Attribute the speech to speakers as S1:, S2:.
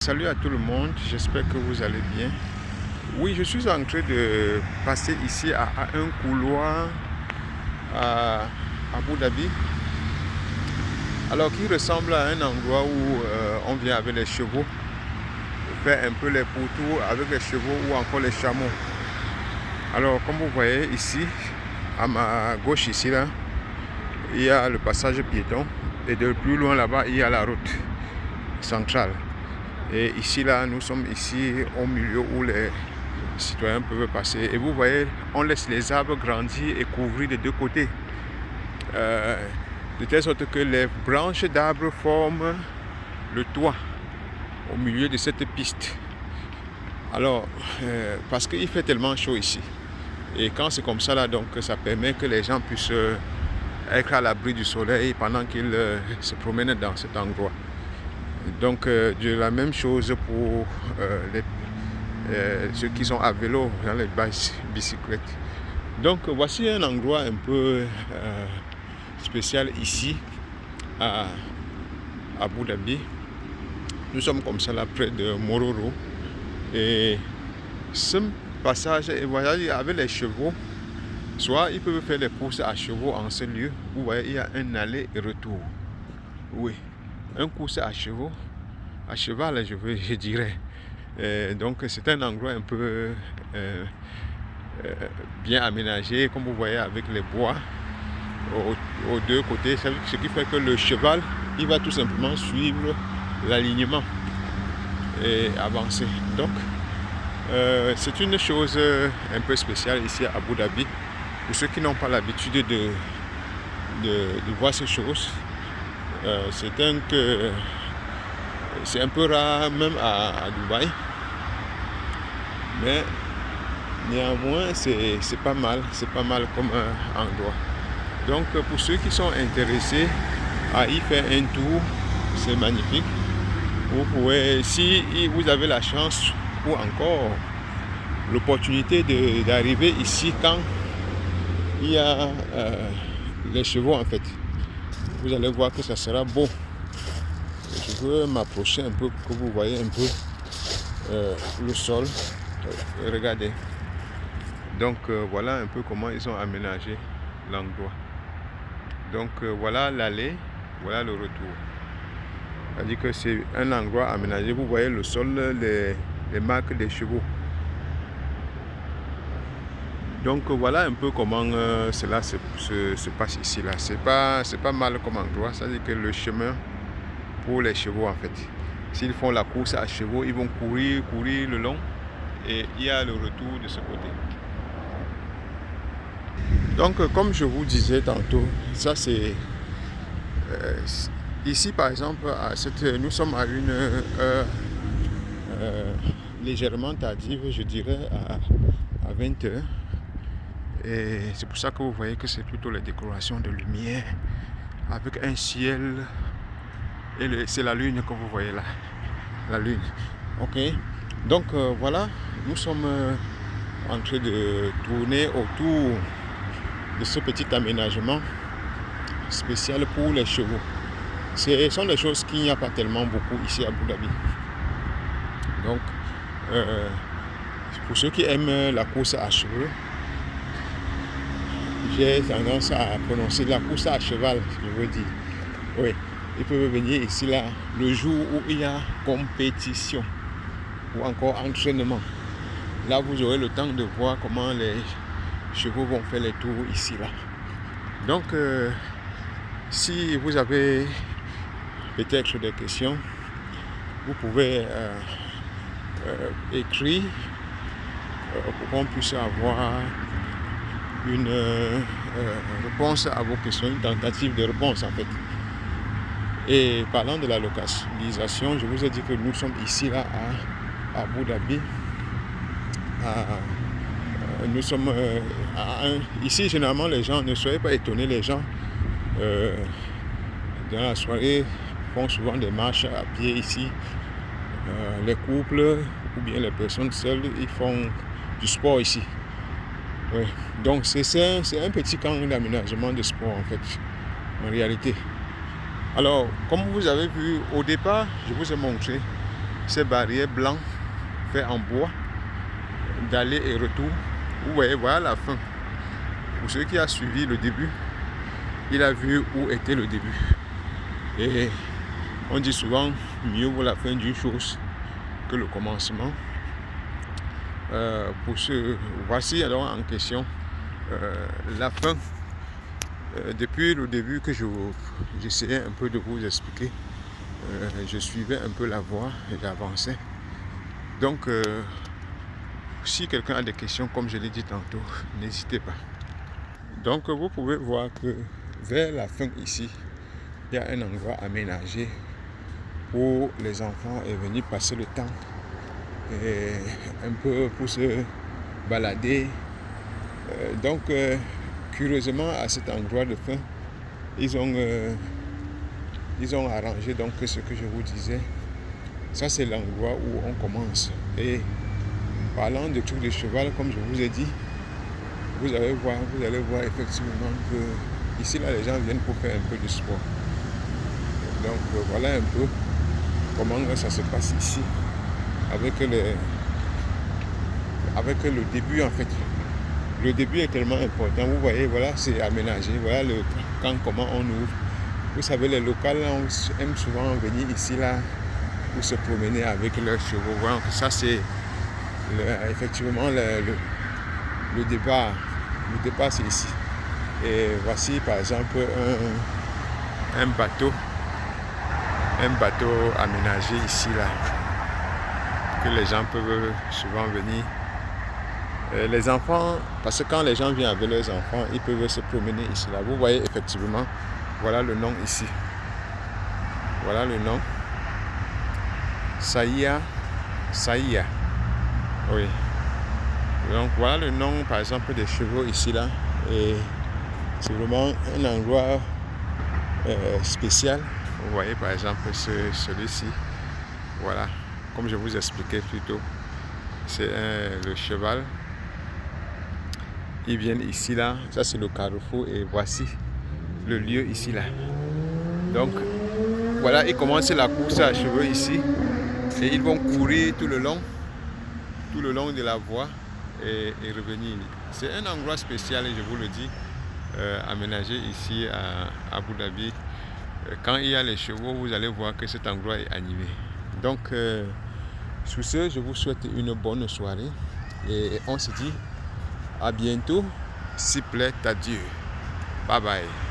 S1: Salut à tout le monde, j'espère que vous allez bien. Oui, je suis en train de passer ici à un couloir à Abu Dhabi. Alors qui ressemble à un endroit où on vient avec les chevaux, faire un peu les pourtours avec les chevaux ou encore les chameaux. Alors comme vous voyez ici, à ma gauche ici là, il y a le passage piéton et de plus loin là-bas il y a la route centrale. Et ici là, nous sommes ici au milieu où les citoyens peuvent passer. Et vous voyez, on laisse les arbres grandir et couvrir des deux côtés. De telle sorte que les branches d'arbres forment le toit au milieu de cette piste. Alors, parce qu'il fait tellement chaud ici. Et quand c'est comme ça là, donc ça permet que les gens puissent être à l'abri du soleil pendant qu'ils se promènent dans cet endroit. Donc de la même chose pour ceux qui sont à vélo dans les bicyclettes. Donc voici un endroit un peu spécial ici à Abu Dhabi. Nous sommes comme ça là près de Mororo. Et ce passage et voyage avec les chevaux, soit ils peuvent faire les courses à chevaux en ce lieu. Vous voyez, il y a un aller et retour. Oui. Un course à chevaux, à cheval, je dirais. Donc c'est un endroit un peu bien aménagé, comme vous voyez, avec les bois aux deux côtés. Ce qui fait que le cheval, il va tout simplement suivre l'alignement et avancer. Donc c'est une chose un peu spéciale ici à Abu Dhabi. Pour ceux qui n'ont pas l'habitude de voir ces choses, c'est un peu rare même à Dubaï, mais néanmoins c'est pas mal comme endroit. Donc pour ceux qui sont intéressés à y faire un tour, c'est magnifique. Vous pouvez, si vous avez la chance ou encore l'opportunité d'arriver ici quand il y a les chevaux en fait, vous allez voir que ça sera beau. Je veux m'approcher un peu pour que vous voyez un peu le sol. Regardez. Donc voilà un peu comment ils ont aménagé l'endroit. Donc voilà l'aller, voilà le retour. C'est-à-dire que c'est un endroit aménagé. Vous voyez le sol, les marques des chevaux. Donc voilà un peu comment cela se passe ici là. C'est pas mal comme endroit. C'est-à-dire que le chemin pour les chevaux en fait. S'ils font la course à chevaux, ils vont courir le long et il y a le retour de ce côté. Donc comme je vous disais tantôt, ça c'est ici par exemple nous sommes à une heure légèrement tardive, je dirais à 20h. Et c'est pour ça que vous voyez que c'est plutôt les décorations de lumière avec un ciel. Et c'est la lune que vous voyez là. La lune. Ok. Donc voilà, nous sommes en train de tourner autour de ce petit aménagement spécial pour les chevaux. Ce sont des choses qu'il n'y a pas tellement beaucoup ici à Abu Dhabi. Donc pour ceux qui aiment la course à chevaux, j'ai tendance à prononcer la course à cheval, je veux dire. Oui. Ils peuvent venir ici là le jour où il y a compétition ou encore entraînement. Là vous aurez le temps de voir comment les chevaux vont faire les tours ici là. Donc si vous avez peut-être des questions, vous pouvez écrire pour qu'on puisse avoir une réponse à vos questions, une tentative de réponse en fait. Et parlant de la localisation, je vous ai dit que nous sommes ici là à Abu Dhabi. Nous sommes ici, généralement les gens, ne soyez pas étonnés, les gens dans la soirée font souvent des marches à pied ici. Les couples ou bien les personnes seules, ils font du sport ici. Oui. Donc c'est un petit camp d'aménagement de sport en fait, en réalité. Alors, comme vous avez vu au départ, je vous ai montré ces barrières blancs faits en bois d'aller et retour. Vous voyez, voilà la fin. Pour ceux qui ont suivi le début, il a vu où était le début. Et on dit souvent, mieux vaut la fin d'une chose que le commencement. Voici alors en question la fin. Depuis le début que j'essayais un peu de vous expliquer, je suivais un peu la voie et j'avançais. Donc, si quelqu'un a des questions, comme je l'ai dit tantôt, n'hésitez pas. Donc, vous pouvez voir que vers la fin ici, il y a un endroit aménagé où les enfants sont venus passer le temps et un peu pour se balader. Donc, curieusement, à cet endroit de fin, ils ont arrangé donc ce que je vous disais. Ça, c'est l'endroit où on commence. Et parlant de trucs de cheval, comme je vous ai dit, vous allez voir effectivement que ici, là, les gens viennent pour faire un peu de sport. Donc, voilà un peu comment ça se passe ici, avec le début en fait. Le début est tellement important. Vous voyez, voilà, c'est aménagé. Voilà le camp, comment on ouvre. Vous savez, les locaux là, on aime souvent venir ici là pour se promener avec leurs chevaux. Voilà, ça c'est effectivement le départ. Le départ c'est ici. Et voici par exemple un bateau aménagé ici là, que les gens peuvent souvent venir. Les enfants, parce que quand les gens viennent avec leurs enfants, ils peuvent se promener ici là. Vous voyez effectivement, voilà le nom ici. Voilà le nom. Saïa. Oui. Donc voilà le nom par exemple des chevaux ici là. Et c'est vraiment un endroit spécial. Vous voyez par exemple celui-ci. Voilà. Comme je vous expliquais plus tôt, c'est le cheval. Ils viennent ici là. Ça c'est le carrefour et voici le lieu ici là. Donc voilà, ils commencent la course à chevaux ici. Et ils vont courir tout le long de la voie et revenir. C'est un endroit spécial, et je vous le dis, aménagé ici à Abu Dhabi. Quand il y a les chevaux, vous allez voir que cet endroit est animé. Donc, sur ce, je vous souhaite une bonne soirée et on se dit à bientôt, s'il plaît à Dieu. Bye bye.